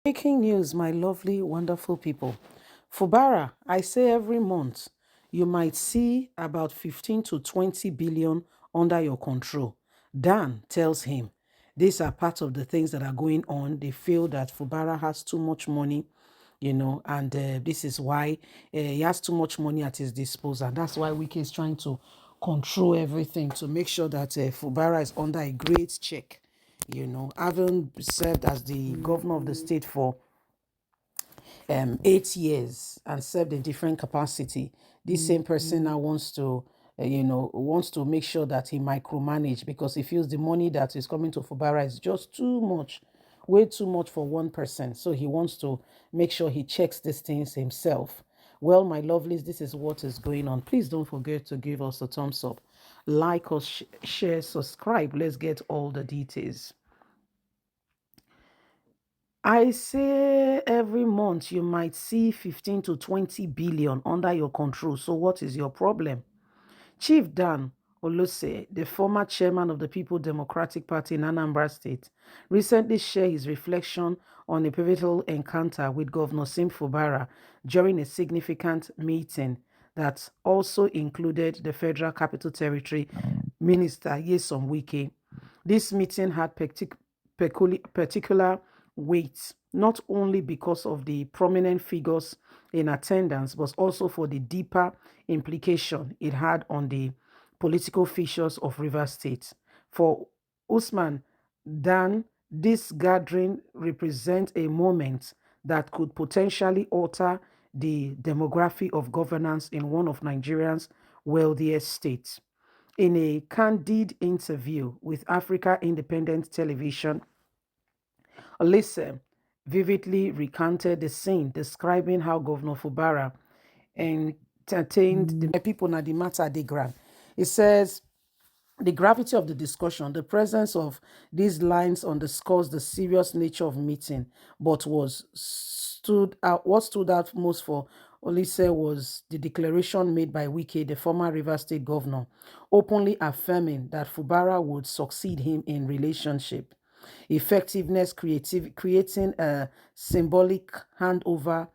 Breaking news, my lovely, wonderful people. Fubara, I say every month, you might see about 15 to 20 billion under your control. Dan tells him, these are part of the things that are going on. They feel that Fubara has too much money, and this is why he has too much money at his disposal. And that's why Wike is trying to control everything to make sure that Fubara is under a great check. Having served as the governor of the state for 8 years and served in different capacity, this same person now wants to make sure that he micromanage because he feels the money that is coming to Fubara is just too much, way too much for one person. So he wants to make sure he checks these things himself. Well, my lovelies, this is what is going on. Please don't forget to give us a thumbs up, like us, share, subscribe. Let's get all the details. I say every month you might see 15 to 20 billion under your control. So what is your problem? Chief Dan Olose, the former chairman of the People Democratic Party in Anambra State, recently shared his reflection on a pivotal encounter with Governor Sim Fubara during a significant meeting that also included the Federal Capital Territory Minister Nyesom Wike. This meeting had particular weight, not only because of the prominent figures in attendance, but also for the deeper implication it had on the political features of Rivers State. For Usman Dan, this gathering represents a moment that could potentially alter the demography of governance in one of Nigeria's wealthiest states. In a candid interview with Africa Independent Television, Olise vividly recounted the scene, describing how Governor Fubara entertained the people na the matter they grant. It says the gravity of the discussion, the presence of these lines underscores the serious nature of meeting, but what stood out most for Olise was the declaration made by Wike, the former Rivers State governor, openly affirming that Fubara would succeed him in relationship effectiveness, creating a symbolic handover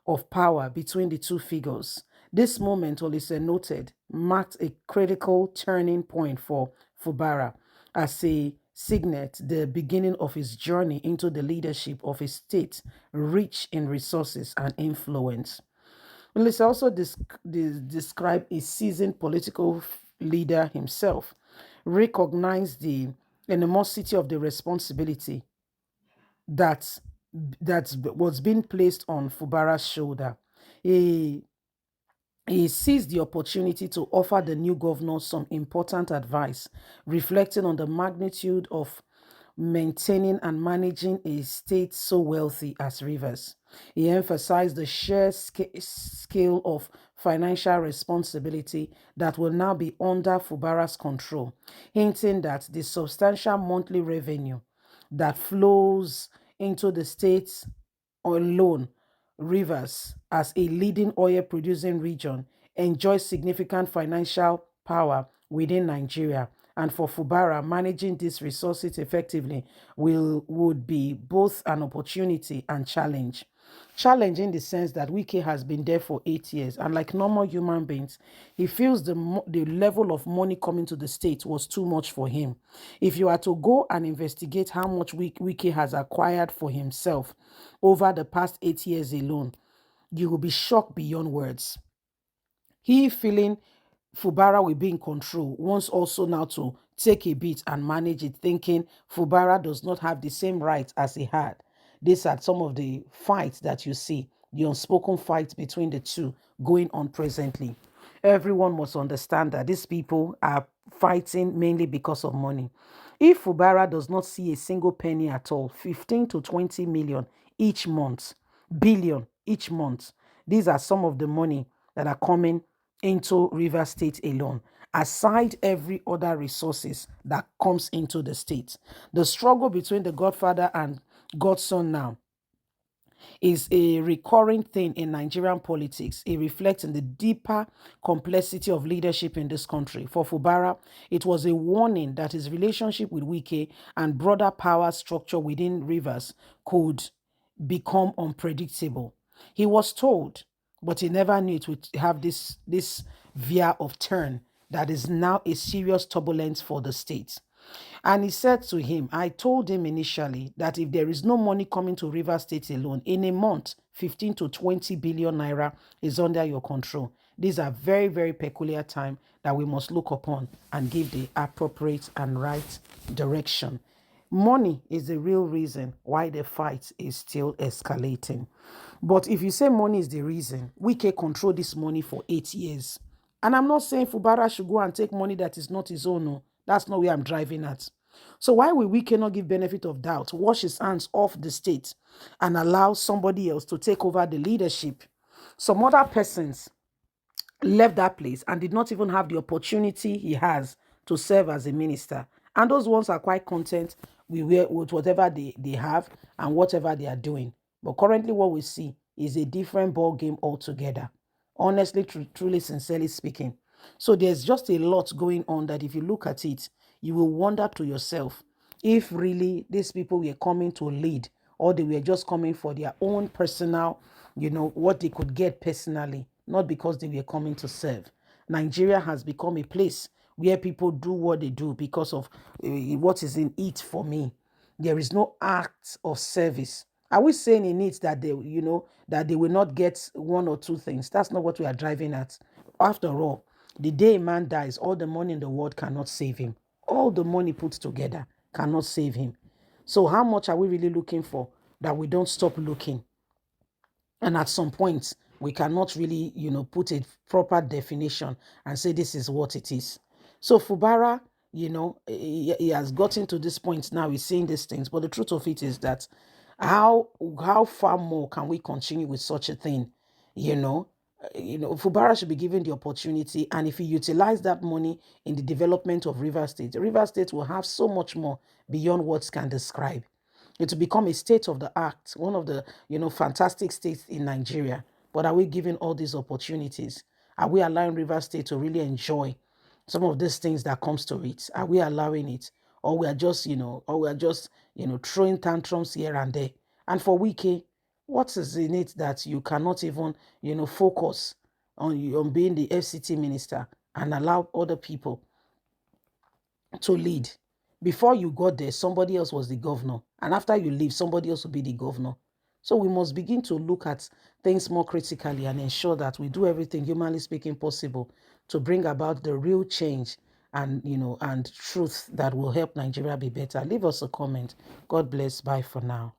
of power between the two figures. This moment, Olise noted, marked a critical turning point for Fubara as a signet the beginning of his journey into the leadership of a state rich in resources and influence. Olise also described a seasoned political leader himself, recognized the enormity of the responsibility that that was being placed on Fubara's shoulder. He he seized the opportunity to offer the new governor some important advice, reflecting on the magnitude of maintaining and managing a state so wealthy as Rivers. He emphasized the sheer scale of financial responsibility that will now be under Fubara's control, hinting that the substantial monthly revenue that flows into the states alone, Rivers, as a leading oil producing region, enjoys significant financial power within Nigeria. And for Fubara, managing these resources effectively would be both an opportunity and challenge. Challenge in the sense that Wike has been there for 8 years, and like normal human beings, he feels the level of money coming to the state was too much for him. If you are to go and investigate how much Wike has acquired for himself over the past 8 years alone, you will be shocked beyond words. He feeling Fubara will be in control wants also now to take a bit and manage it, thinking Fubara does not have the same rights as he had. These are some of the fights that you see, the unspoken fights between the two going on presently. Everyone must understand that these people are fighting mainly because of money. If Fubara does not see a single penny at all, 15 to 20 million each month, billion each month, these are some of the money that are coming into River State alone, aside every other resources that comes into the state. The struggle between the godfather and godson now is a recurring thing in Nigerian politics. It reflects in the deeper complexity of leadership in this country. For Fubara, it was a warning that his relationship with Wike and broader power structure within Rivers could become unpredictable. He was told, but he never knew it would have this veer of turn that is now a serious turbulence for the state. And he said to him, I told him initially that if there is no money coming to River State alone, in a month, 15 to 20 billion naira is under your control. These are very, very peculiar time that we must look upon and give the appropriate and right direction. Money is the real reason why the fight is still escalating. But if you say money is the reason, we can control this money for 8 years. And I'm not saying Fubara should go and take money that is not his own. No, that's not where I'm driving at. So why will we cannot give benefit of doubt, wash his hands off the state and allow somebody else to take over the leadership? Some other persons left that place and did not even have the opportunity he has to serve as a minister. And those ones are quite content with whatever they have and whatever they are doing. But currently what we see is a different ball game altogether. Honestly, truly, sincerely speaking. So there's just a lot going on that if you look at it, you will wonder to yourself if really these people were coming to lead or they were just coming for their own personal, what they could get personally, not because they were coming to serve. Nigeria has become a place where people do what they do because of what is in it for me. There is no act of service. Are we saying in it that they will not get one or two things? That's not what we are driving at. After all, the day a man dies, all the money in the world cannot save him. All the money put together cannot save him. So how much are we really looking for that we don't stop looking? And at some point, we cannot really, put a proper definition and say this is what it is. So Fubara, he has gotten to this point now. He's saying these things, but the truth of it is that how far more can we continue with such a thing? Fubara should be given the opportunity, and if he utilize that money in the development of River State will have so much more beyond words can describe. It will become a state of the art, one of the fantastic states in Nigeria. But are we giving all these opportunities? Are we allowing River State to really enjoy some of these things that comes to it? Are we allowing it, or we are just throwing tantrums here and there? And for Wike, what is in it that you cannot even focus on being the FCT minister and allow other people to lead? Before you got there, somebody else was the governor. And after you leave, somebody else will be the governor. So we must begin to look at things more critically and ensure that we do everything, humanly speaking, possible to bring about the real change and truth that will help Nigeria be better. Leave us a comment. God bless. Bye for now.